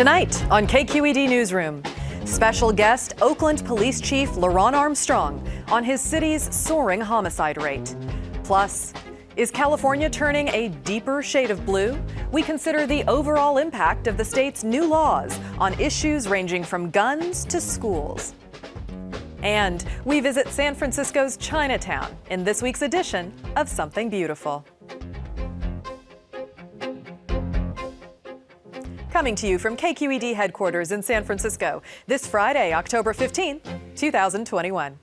Tonight on KQED Newsroom, special guest Oakland Police Chief LeRonne Armstrong on his city's soaring homicide rate. Plus, is California turning a deeper shade of blue? We consider the overall impact of the state's new laws on issues ranging from guns to schools. And we visit San Francisco's Chinatown in this week's edition of Something Beautiful. Coming to you from KQED headquarters in San Francisco, this Friday, October 15th, 2021.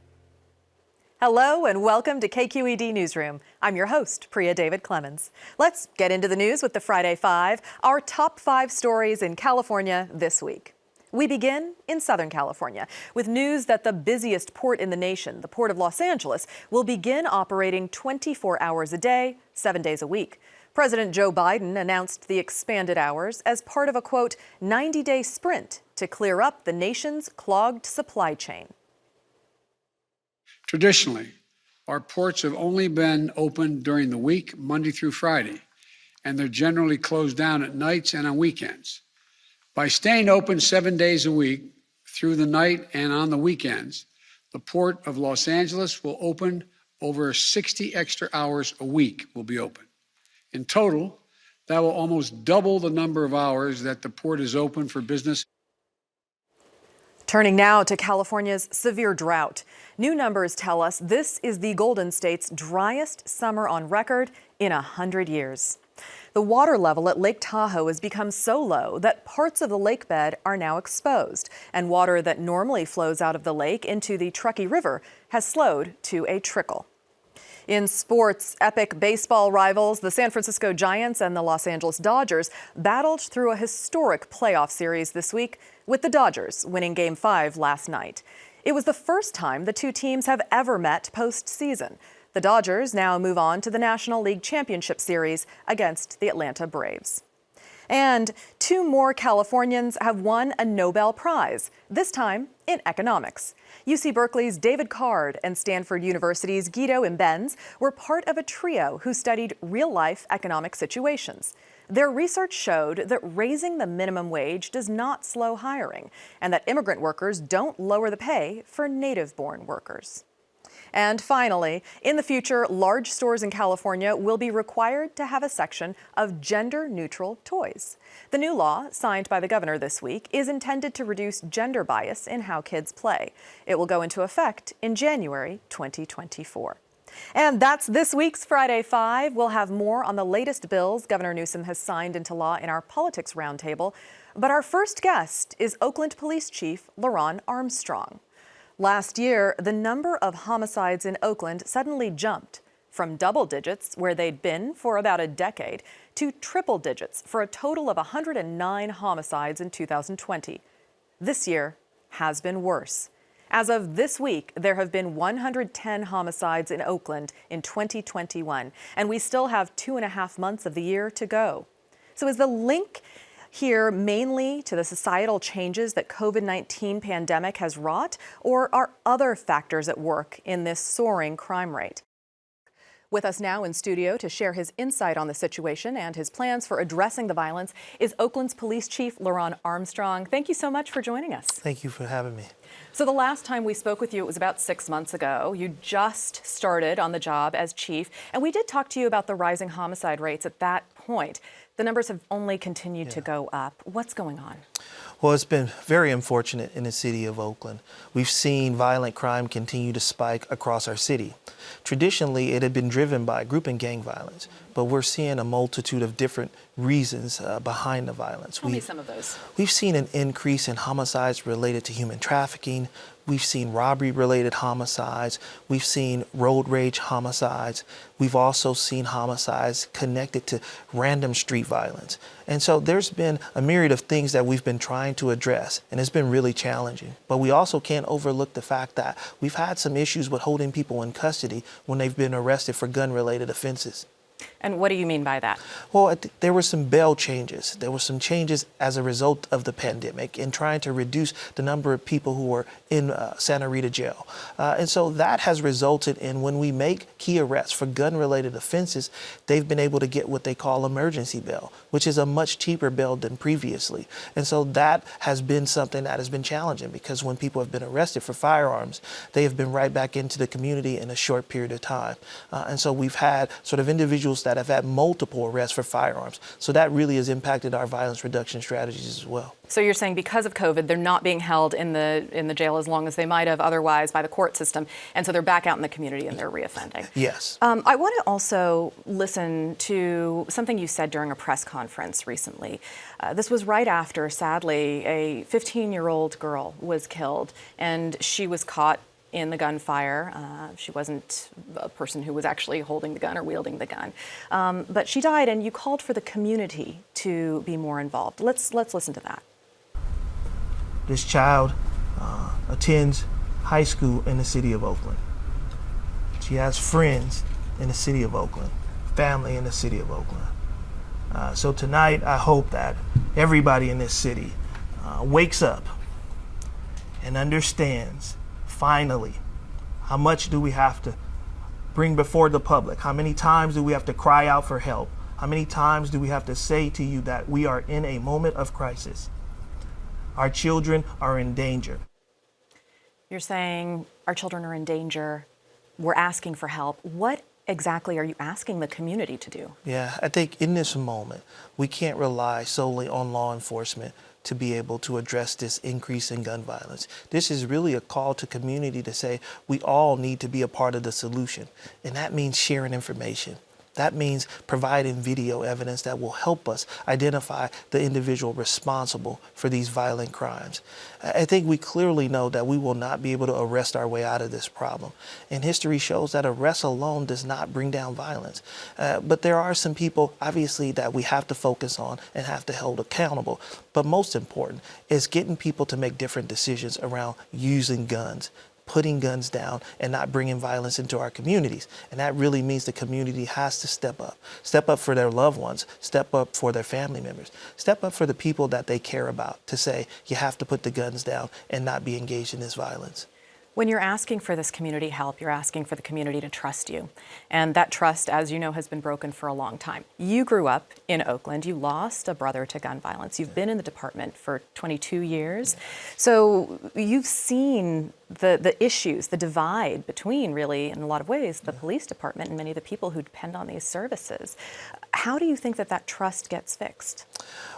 Hello and welcome to KQED Newsroom. I'm your host, Priya David Clemens. Let's get into the news with the Friday Five, our top 5 stories in California this week. We begin in Southern California with news that the busiest port in the nation, the Port of Los Angeles, will begin operating 24 hours a day, 7 days a week. President Joe Biden announced the expanded hours as part of a, quote, 90-day sprint to clear up the nation's clogged supply chain. Traditionally, our ports have only been open during the week, Monday through Friday, and they're generally closed down at nights and on weekends. By staying open 7 days a week through the night and on the weekends, the Port of Los Angeles will open over 60 extra hours a week will be open. In total, that will almost double the number of hours that the port is open for business. Turning now to California's severe drought. New numbers tell us this is the Golden State's driest summer on record in 100 years. The water level at Lake Tahoe has become so low that parts of the lake bed are now exposed, and water that normally flows out of the lake into the Truckee River has slowed to a trickle. In sports, epic baseball rivals, the San Francisco Giants and the Los Angeles Dodgers battled through a historic playoff series this week, with the Dodgers winning Game 5 last night. It was the first time the two teams have ever met postseason. The Dodgers now move on to the National League Championship Series against the Atlanta Braves. And 2 more Californians have won a Nobel Prize, this time in economics. UC Berkeley's David Card and Stanford University's Guido Imbens were part of a trio who studied real-life economic situations. Their research showed that raising the minimum wage does not slow hiring, and that immigrant workers don't lower the pay for native-born workers. And finally, in the future, large stores in California will be required to have a section of gender-neutral toys. The new law, signed by the governor this week, is intended to reduce gender bias in how kids play. It will go into effect in January 2024. And that's this week's Friday Five. We'll have more on the latest bills Governor Newsom has signed into law in our Politics Roundtable. But our first guest is Oakland Police Chief LeRonne Armstrong. Last year, the number of homicides in Oakland suddenly jumped from double digits, where they'd been for about a decade, to triple digits for a total of 109 homicides in 2020. This year has been worse. As of this week, there have been 110 homicides in Oakland in 2021, and we still have 2.5 months of the year to go. So is the link here mainly to the societal changes that COVID-19 pandemic has wrought, or are other factors at work in this soaring crime rate? With us now in studio to share his insight on the situation and his plans for addressing the violence is Oakland's Police Chief LeRonne Armstrong. Thank you so much for joining us. Thank you for having me. So the last time we spoke with you, it was about 6 months ago. You just started on the job as chief, and we did talk to you about the rising homicide rates at that point. The numbers have only continued to go up. What's going on? Well, it's been very unfortunate in the city of Oakland. We've seen violent crime continue to spike across our city. Traditionally, it had been driven by group and gang violence, but we're seeing a multitude of different reasons behind the violence. Tell me some of those. We've seen an increase in homicides related to human trafficking. We've seen robbery-related homicides. We've seen road rage homicides. We've also seen homicides connected to random street violence. And so there's been a myriad of things that we've been trying to address, and it's been really challenging. But we also can't overlook the fact that we've had some issues with holding people in custody when they've been arrested for gun-related offenses. And what do you mean by that? Well, there were some bail changes. There were some changes as a result of the pandemic in trying to reduce the number of people who were in Santa Rita jail. And so that has resulted in when we make key arrests for gun-related offenses, they've been able to get what they call emergency bail, which is a much cheaper bail than previously. And so that has been something that has been challenging because when people have been arrested for firearms, they have been right back into the community in a short period of time. And so we've had sort of individuals that have had multiple arrests for firearms. So that really has impacted our violence reduction strategies as well. So you're saying because of COVID, they're not being held in the jail as long as they might have otherwise by the court system, and so they're back out in the community and they're reoffending. Yes. I want to also listen to something you said during a press conference recently. This was right after, sadly, a 15-year-old girl was killed, and she was caught in the gunfire. She wasn't a person who was actually holding the gun or wielding the gun, but she died, and you called for the community to be more involved. Let's listen to that. This child attends high school in the city of Oakland. She has friends in the city of Oakland, family in the city of Oakland. So tonight, I hope that everybody in this city wakes up and understands finally how much do we have to bring before the public? How many times do we have to cry out for help? How many times do we have to say to you that we are in a moment of crisis? Our children are in danger. You're saying our children are in danger. We're asking for help. What exactly are you asking the community to do? Yeah, I think in this moment, we can't rely solely on law enforcement to be able to address this increase in gun violence. This is really a call to community to say we all need to be a part of the solution. And that means sharing information. That means providing video evidence that will help us identify the individual responsible for these violent crimes. I think we clearly know that we will not be able to arrest our way out of this problem. And history shows that arrest alone does not bring down violence. But there are some people, obviously, that we have to focus on and have to hold accountable. But most important is getting people to make different decisions around using guns, putting guns down, and not bringing violence into our communities. And that really means the community has to step up for their loved ones, step up for their family members, step up for the people that they care about to say, you have to put the guns down and not be engaged in this violence. When you're asking for this community help, you're asking for the community to trust you. And that trust, as you know, has been broken for a long time. You grew up in Oakland. You lost a brother to gun violence. You've been in the department for 22 years. So you've seen the issues, the divide between, really, in a lot of ways, the police department and many of the people who depend on these services. How do you think that trust gets fixed?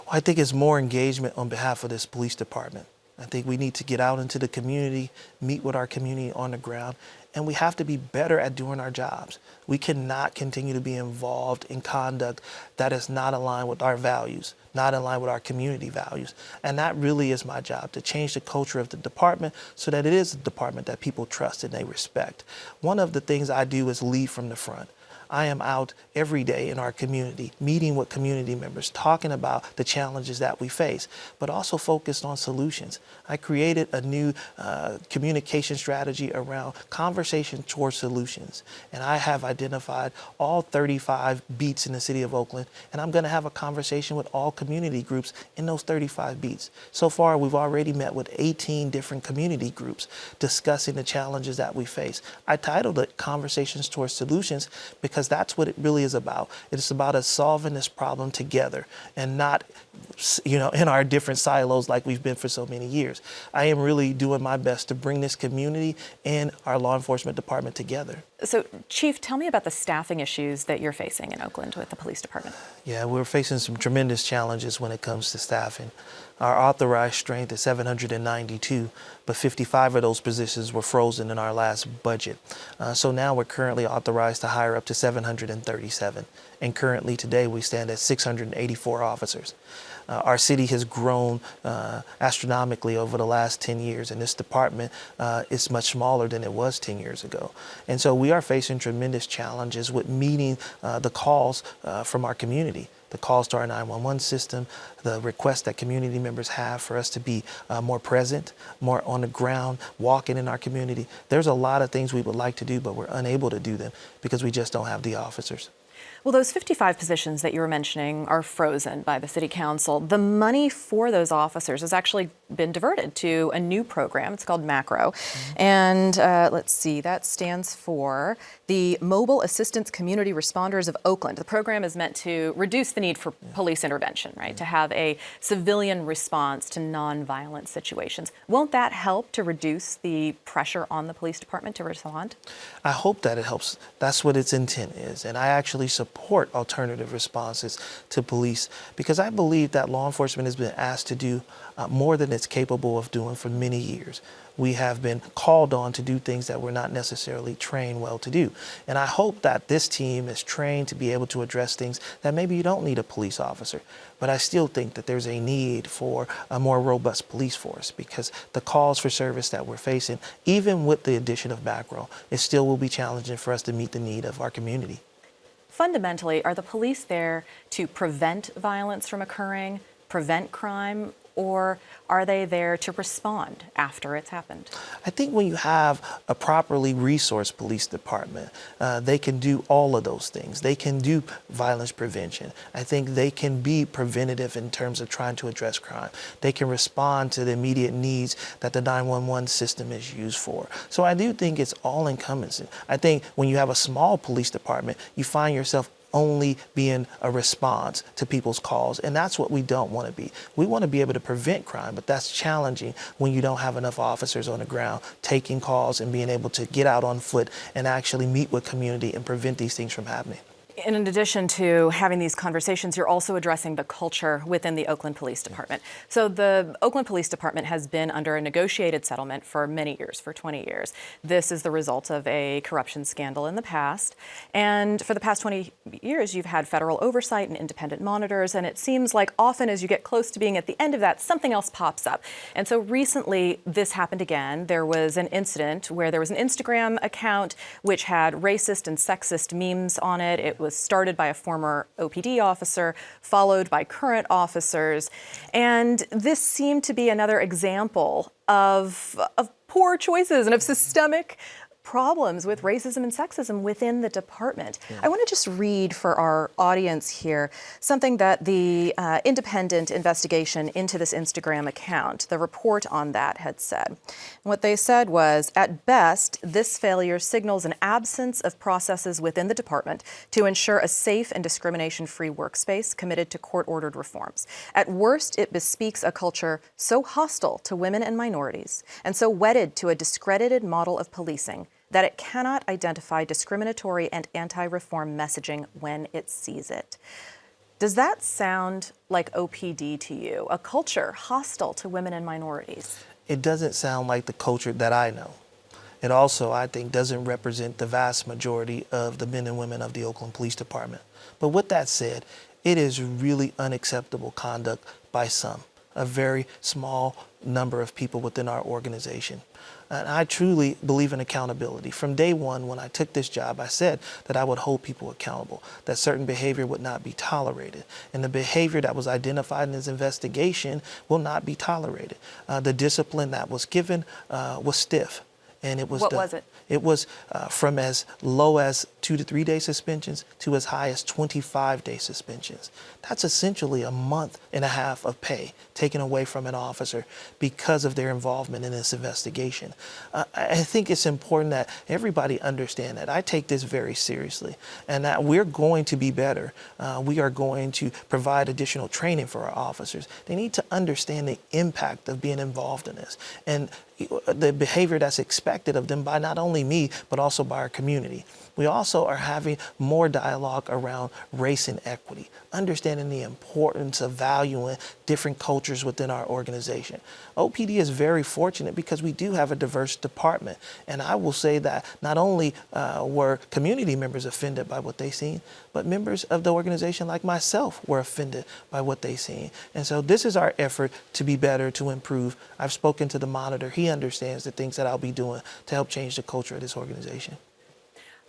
Well, I think it's more engagement on behalf of this police department. I think we need to get out into the community, meet with our community on the ground, and we have to be better at doing our jobs. We cannot continue to be involved in conduct that is not aligned with our values, not aligned with our community values. And that really is my job, to change the culture of the department so that it is a department that people trust and they respect. One of the things I do is lead from the front. I am out every day in our community, meeting with community members, talking about the challenges that we face, but also focused on solutions. I created a new communication strategy around conversation towards solutions. And I have identified all 35 beats in the city of Oakland, and I'm going to have a conversation with all community groups in those 35 beats. So far, we've already met with 18 different community groups discussing the challenges that we face. I titled it Conversations Towards Solutions because that's what it really is about. It's about us solving this problem together and not, in our different silos like we've been for so many years. I am really doing my best to bring this community and our law enforcement department together. So, Chief, tell me about the staffing issues that you're facing in Oakland with the police department. Yeah, we're facing some tremendous challenges when it comes to staffing. Our authorized strength is 792, but 55 of those positions were frozen in our last budget. So now we're currently authorized to hire up to 737. And currently today we stand at 684 officers. Our city has grown astronomically over the last 10 years, and this department is much smaller than it was 10 years ago. And so we are facing tremendous challenges with meeting the calls from our community, the calls to our 911 system, the requests that community members have for us to be more present, more on the ground, walking in our community. There's a lot of things we would like to do, but we're unable to do them because we just don't have the officers. Well, those 55 positions that you were mentioning are frozen by the City Council. The money for those officers has actually been diverted to a new program. It's called MACRO. And let's see, that stands for the Mobile Assistance Community Responders of Oakland. The program is meant to reduce the need for police intervention, right? To have a civilian response to nonviolent situations. Won't that help to reduce the pressure on the police department to respond? I hope that it helps. That's what its intent is. And I actually support alternative responses to police because I believe that law enforcement has been asked to do more than it's capable of doing for many years. We have been called on to do things that we're not necessarily trained well to do. And I hope that this team is trained to be able to address things that maybe you don't need a police officer. But I still think that there's a need for a more robust police force because the calls for service that we're facing, even with the addition of MACRO, it still will be challenging for us to meet the need of our community. Fundamentally, are the police there to prevent violence from occurring, prevent crime, or are they there to respond after it's happened? I think when you have a properly resourced police department, they can do all of those things. They can do violence prevention. I think they can be preventative in terms of trying to address crime. They can respond to the immediate needs that the 911 system is used for. So I do think it's all encompassing. I think when you have a small police department, you find yourself only being a response to people's calls. And that's what we don't want to be. We want to be able to prevent crime, but that's challenging when you don't have enough officers on the ground taking calls and being able to get out on foot and actually meet with community and prevent these things from happening. In addition to having these conversations, you're also addressing the culture within the Oakland Police Department. So the Oakland Police Department has been under a negotiated settlement for many years, for 20 years. This is the result of a corruption scandal in the past. And for the past 20 years, you've had federal oversight and independent monitors. And it seems like often as you get close to being at the end of that, something else pops up. And so recently, this happened again. There was an incident where there was an Instagram account which had racist and sexist memes on it. It was started by a former OPD officer, followed by current officers. And this seemed to be another example of poor choices and of systemic problems with racism and sexism within the department. Yeah. I want to just read for our audience here something that the independent investigation into this Instagram account, the report on that had said. And what they said was, at best, this failure signals an absence of processes within the department to ensure a safe and discrimination-free workspace committed to court-ordered reforms. At worst, it bespeaks a culture so hostile to women and minorities and so wedded to a discredited model of policing that it cannot identify discriminatory and anti-reform messaging when it sees it. Does that sound like OPD to you, a culture hostile to women and minorities? It doesn't sound like the culture that I know. It also, I think, doesn't represent the vast majority of the men and women of the Oakland Police Department. But with that said, it is really unacceptable conduct by some, a very small number of people within our organization. And I truly believe in accountability. From day one, when I took this job, I said that I would hold people accountable, that certain behavior would not be tolerated. And the behavior that was identified in this investigation will not be tolerated. The discipline that was given was stiff. And it was What was it? It was from as low as 2 to 3 day suspensions to as high as 25-day suspensions. That's essentially a month and a half of pay taken away from an officer because of their involvement in this investigation. I think it's important that everybody understand that I take this very seriously and that we're going to be better. We are going to provide additional training for our officers. They need to understand the impact of being involved in this and the behavior that's expected of them by not only me, but also by our community. We also are having more dialogue around race and equity, understanding the importance of valuing different cultures within our organization. OPD is very fortunate because we do have a diverse department. And I will say that not only were community members offended by what they seen, but members of the organization like myself were offended by what they seen. And so this is our effort to be better, to improve. I've spoken to the monitor. He understands the things that I'll be doing to help change the culture of this organization.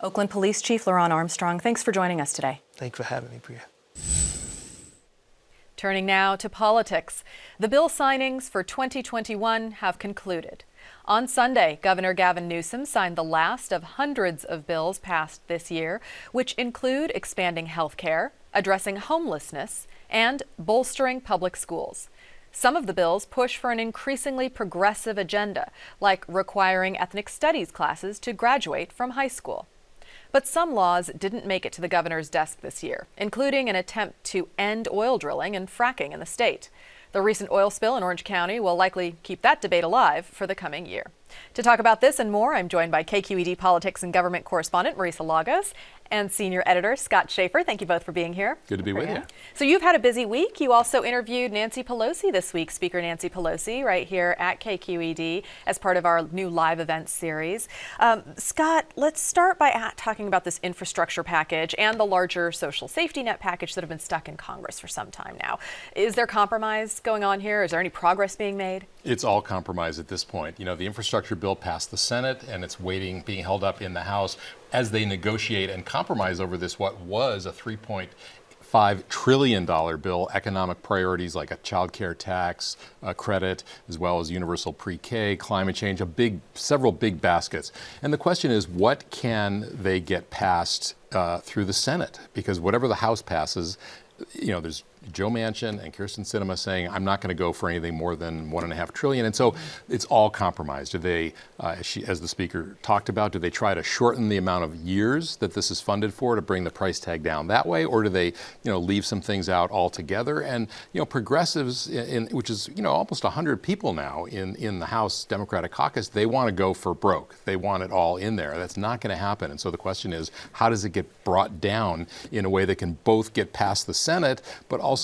Oakland Police Chief LeRonne Armstrong, thanks for joining us today. Thanks for having me, Priya. Turning now to politics. The bill signings for 2021 have concluded. On Sunday, Governor Gavin Newsom signed the last of hundreds of bills passed this year, which include expanding health care, addressing homelessness, and bolstering public schools. Some of the bills push for an increasingly progressive agenda, like requiring ethnic studies classes to graduate from high school. But some laws didn't make it to the governor's desk this year, including an attempt to end oil drilling and fracking in the state. The recent oil spill in Orange County will likely keep that debate alive for the coming year. To talk about this and more, I'm joined by KQED politics and government correspondent Marisa Lagos and senior editor Scott Schaefer. Thank you both for being here. Good to be with you. So you've had a busy week. You also interviewed Nancy Pelosi this week, Speaker Nancy Pelosi, right here at KQED as part of our new live events series. Scott, let's start by talking about this infrastructure package and the larger social safety net package that have been stuck in Congress for some time now. Is there compromise going on here? Is there any progress being made? It's all compromise at this point. You know, the infrastructure bill passed the Senate and it's being held up in the House as they negotiate and compromise over this, what was a $3.5 trillion bill, economic priorities like a child care tax credit, as well as universal pre-K, climate change, several big baskets. And the question is, what can they get passed through the Senate? Because whatever the House passes, you know, there's Joe Manchin and Kyrsten Sinema saying, I'm not going to go for anything more than $1.5 trillion. And so it's all compromised. Do they, as the speaker talked about, do they try to shorten the amount of years that this is funded for to bring the price tag down that way? Or do they, leave some things out altogether? And, progressives, which is, almost 100 people now in the House Democratic caucus, they want to go for broke. They want it all in there. That's not going to happen. And so the question is, how does it get brought down in a way that can both get past the Senate, but also,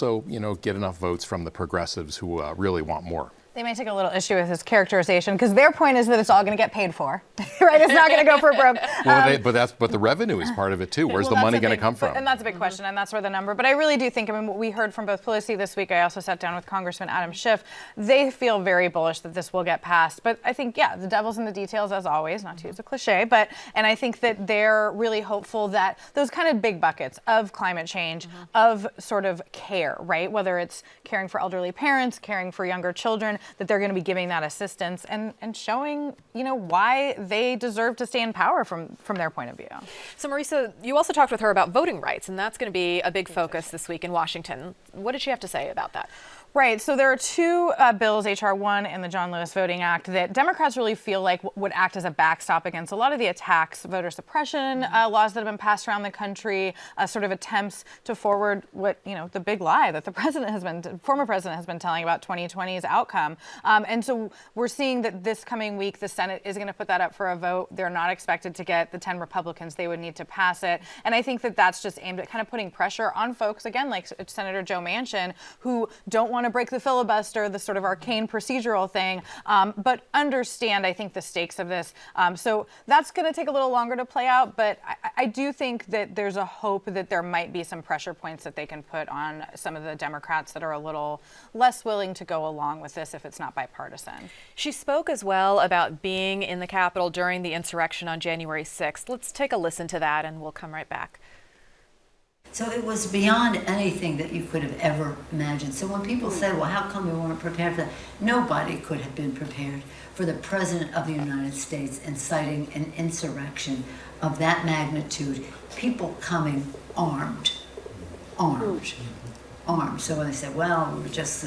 get enough votes from the progressives who really want more? They may take a little issue with his characterization because their point is that it's all going to get paid for, right? It's not going to go for broke. But the revenue is part of it too. Where's the money going to come from? And that's a big question, and that's where the number. But I really do think, what we heard from both Pelosi this week. I also sat down with Congressman Adam Schiff. They feel very bullish that this will get passed. But I think, the devil's in the details as always, not to use a cliche. And I think that they're really hopeful that those kind of big buckets of climate change, of sort of care, right? Whether it's caring for elderly parents, caring for younger children, that they're going to be giving that assistance and showing, why they deserve to stay in power from their point of view. So Marisa, you also talked with her about voting rights, and that's going to be a big focus this week in Washington. What did she have to say about that? Right. So there are two bills, H.R. 1 and the John Lewis Voting Act, that Democrats really feel like would act as a backstop against a lot of the attacks, voter suppression laws that have been passed around the country, sort of attempts to forward what, the big lie that the former president has been telling about 2020's outcome. And so we're seeing that this coming week, the Senate is going to put that up for a vote. They're not expected to get the 10 Republicans. They would need to pass it. And I think that that's just aimed at kind of putting pressure on folks, again, like Senator Joe Manchin, who don't want to break the filibuster, the sort of arcane procedural thing, but understand, I think, the stakes of this. So that's going to take a little longer to play out, but I do think that there's a hope that there might be some pressure points that they can put on some of the Democrats that are a little less willing to go along with this if it's not bipartisan. She spoke as well about being in the Capitol during the insurrection on January 6th. Let's take a listen to that and we'll come right back. So it was beyond anything that you could have ever imagined. So when people say, well, how come we weren't prepared for that? Nobody could have been prepared for the President of the United States inciting an insurrection of that magnitude, people coming armed. So when they said, well, we were just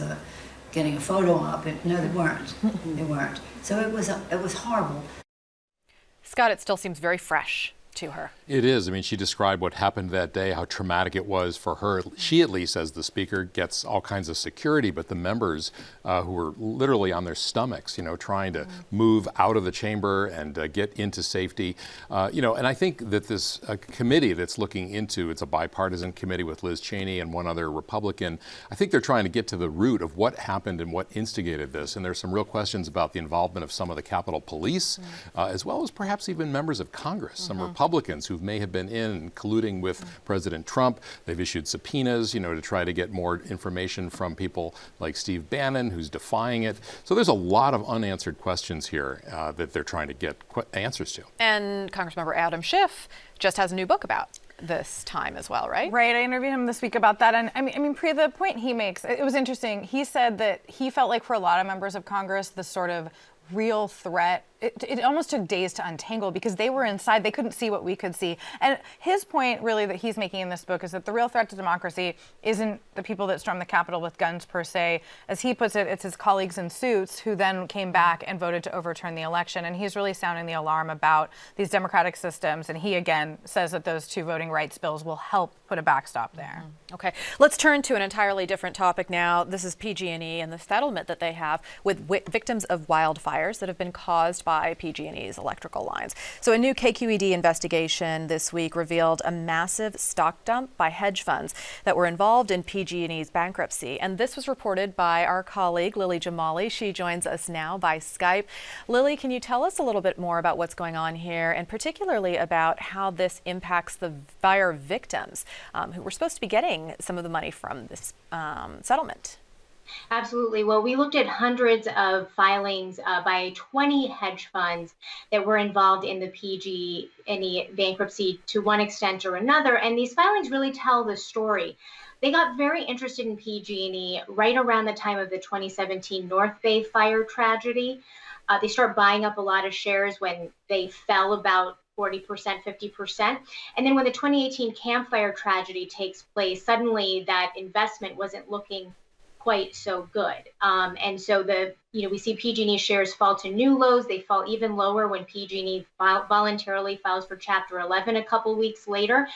getting a photo op, no, they weren't. They weren't. So it was horrible. Scott, it still seems very fresh to her. It is. I mean, she described what happened that day, how traumatic it was for her. She, at least, as the speaker, gets all kinds of security, but the members who were literally on their stomachs, trying to move out of the chamber and get into safety, and I think that this committee that's looking into, it's a bipartisan committee with Liz Cheney and one other Republican, I think they're trying to get to the root of what happened and what instigated this. And there's some real questions about the involvement of some of the Capitol Police, as well as perhaps even members of Congress, some Republicans who may have been in and colluding with President Trump. They've issued subpoenas, to try to get more information from people like Steve Bannon, who's defying it. So there's a lot of unanswered questions here that they're trying to get answers to. And Congressmember Adam Schiff just has a new book about this time as well, right? Right. I interviewed him this week about that. And I mean, Priya, the point he makes, it was interesting. He said that he felt like for a lot of members of Congress, the sort of real threat. It almost took days to untangle because they were inside. They couldn't see what we could see. And his point really that he's making in this book is that the real threat to democracy isn't the people that stormed the Capitol with guns per se. As he puts it, it's his colleagues in suits who then came back and voted to overturn the election. And he's really sounding the alarm about these democratic systems. And he, again, says that those two voting rights bills will help put a backstop there. Okay, let's turn to an entirely different topic now. This is PG&E and the settlement that they have with victims of wildfires that have been caused by PG&E's electrical lines. So a new KQED investigation this week revealed a massive stock dump by hedge funds that were involved in PG&E's bankruptcy. And this was reported by our colleague, Lily Jamali. She joins us now by Skype. Lily, can you tell us a little bit more about what's going on here, and particularly about how this impacts the fire victims who were supposed to be getting some of the money from this settlement? Absolutely. Well, we looked at hundreds of filings by 20 hedge funds that were involved in the PG&E bankruptcy to one extent or another. And these filings really tell the story. They got very interested in PG&E right around the time of the 2017 North Bay fire tragedy. They start buying up a lot of shares when they fell about 40%, 50%. And then when the 2018 Camp Fire tragedy takes place, suddenly that investment wasn't looking quite so good. And so we see PG&E shares fall to new lows. They fall even lower when PG&E voluntarily files for Chapter 11 a couple weeks later.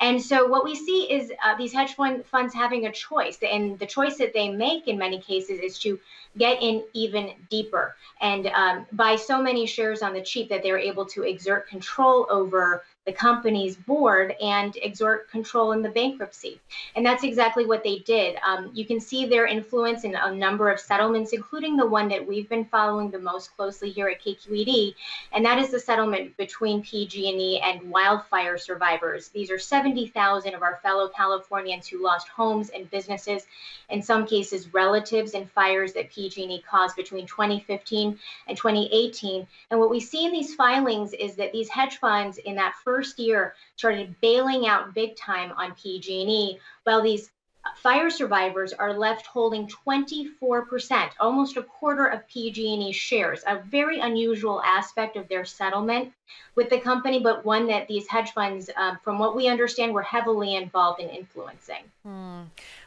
And so what we see is these hedge funds having a choice. And the choice that they make in many cases is to get in even deeper and buy so many shares on the cheap that they're able to exert control over the company's board and exert control in the bankruptcy. And that's exactly what they did. You can see their influence in a number of settlements, including the one that we've been following the most closely here at KQED, and that is the settlement between PG&E and wildfire survivors. These are 70,000 of our fellow Californians who lost homes and businesses, in some cases relatives, in fires that PG&E caused between 2015 and 2018. And what we see in these filings is that these hedge funds in that first year started bailing out big time on PG&E, while these fire survivors are left holding 24%, almost a quarter of PG&E shares, a very unusual aspect of their settlement with the company, but one that these hedge funds, from what we understand, were heavily involved in influencing.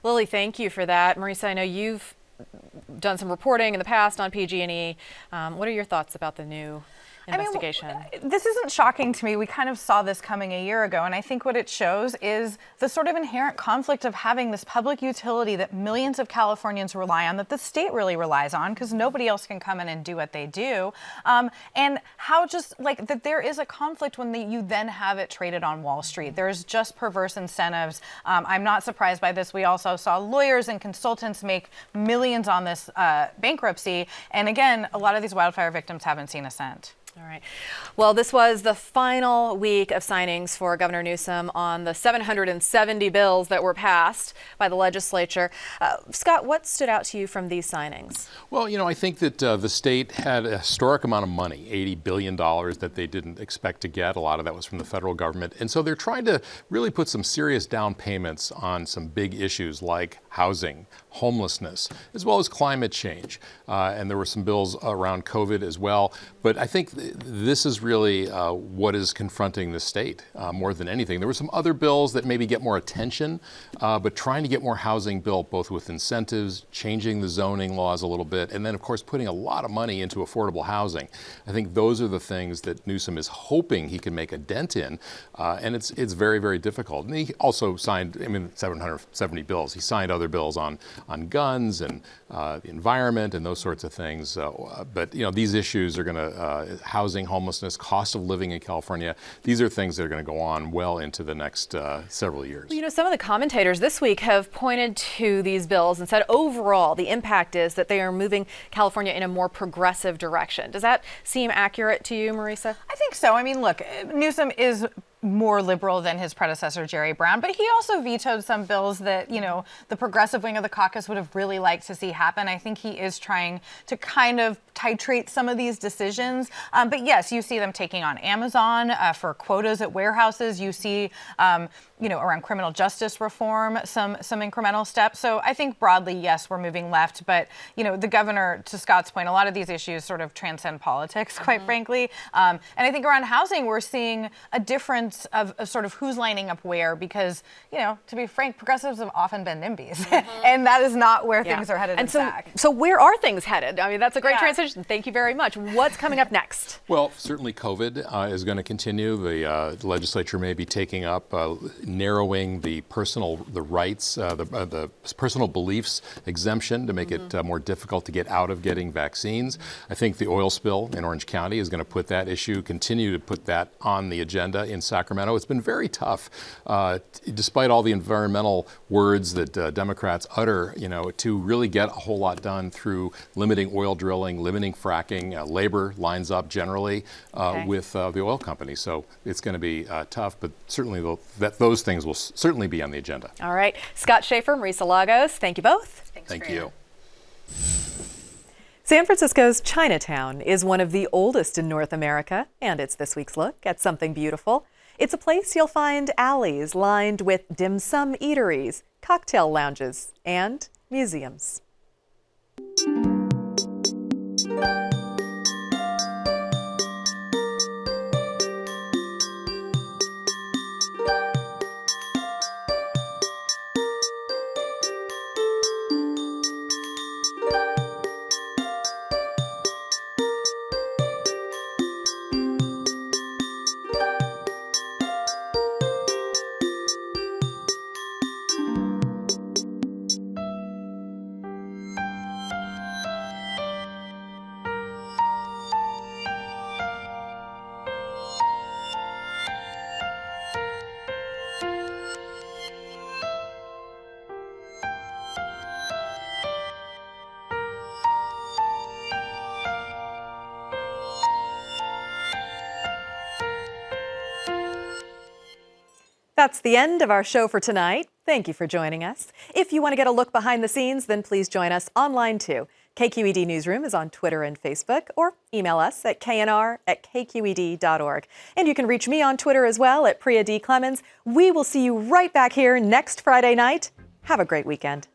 Lily, thank you for that. Marisa, I know you've done some reporting in the past on PG&E. What are your thoughts about the new investigation? I mean, this isn't shocking to me. We kind of saw this coming a year ago, and I think what it shows is the sort of inherent conflict of having this public utility that millions of Californians rely on, that the state really relies on because nobody else can come in and do what they do, and how just like that there is a conflict when you then have it traded on Wall Street. There's just perverse incentives. I'm not surprised by this. We also saw lawyers and consultants make millions on this bankruptcy, and again, a lot of these wildfire victims haven't seen a cent. All right. Well, this was the final week of signings for Governor Newsom on the 770 bills that were passed by the legislature. Scott, what stood out to you from these signings? Well, I think that the state had a historic amount of money, $80 billion that they didn't expect to get. A lot of that was from the federal government. And so they're trying to really put some serious down payments on some big issues like housing, homelessness, as well as climate change. And there were some bills around COVID as well. But I think this is really what is confronting the state more than anything. There were some other bills that maybe get more attention, but trying to get more housing built, both with incentives, changing the zoning laws a little bit, and then, of course, putting a lot of money into affordable housing. I think those are the things that Newsom is hoping he can make a dent in, and it's very, very difficult. And he also signed, 770 bills. He signed other bills on guns and the environment and those sorts of things. But these issues are going to housing, homelessness, cost of living in California. These are things that are going to go on well into the next several years. Some of the commentators this week have pointed to these bills and said overall the impact is that they are moving California in a more progressive direction. Does that seem accurate to you, Marisa? I think so. I mean, look, Newsom is more liberal than his predecessor, Jerry Brown, but he also vetoed some bills that, the progressive wing of the caucus would have really liked to see happen. I think he is trying to kind of titrate some of these decisions. But yes, you see them taking on Amazon for quotas at warehouses. You see around criminal justice reform, some incremental steps. So I think broadly, yes, we're moving left. But, the governor, to Scott's point, a lot of these issues sort of transcend politics, quite frankly. And I think around housing, we're seeing a difference of sort of who's lining up where, because, to be frank, progressives have often been NIMBYs. And that is not where things are headed. And so where are things headed? I mean, that's a great transition. Thank you very much. What's coming up next? Well, certainly COVID is going to continue. The legislature may be taking up narrowing the rights, the personal beliefs exemption to make it more difficult to get out of getting vaccines. I think the oil spill in Orange County is going to put that issue, continue to put that on the agenda in Sacramento. It's been very tough, despite all the environmental words that Democrats utter, to really get a whole lot done through limiting oil drilling, limiting fracking. Labor lines up generally with the oil companies. So it's going to be tough, but certainly those things will certainly be on the agenda. All right. Scott Schaefer, Marisa Lagos, thank you both. Thank you. San Francisco's Chinatown is one of the oldest in North America, and it's this week's look at something beautiful. It's a place you'll find alleys lined with dim sum eateries, cocktail lounges, and museums. That's the end of our show for tonight. Thank you for joining us. If you want to get a look behind the scenes, then please join us online too. KQED Newsroom is on Twitter and Facebook, or email us at knr@kqed.org. And you can reach me on Twitter as well at Priya D. Clemens. We will see you right back here next Friday night. Have a great weekend.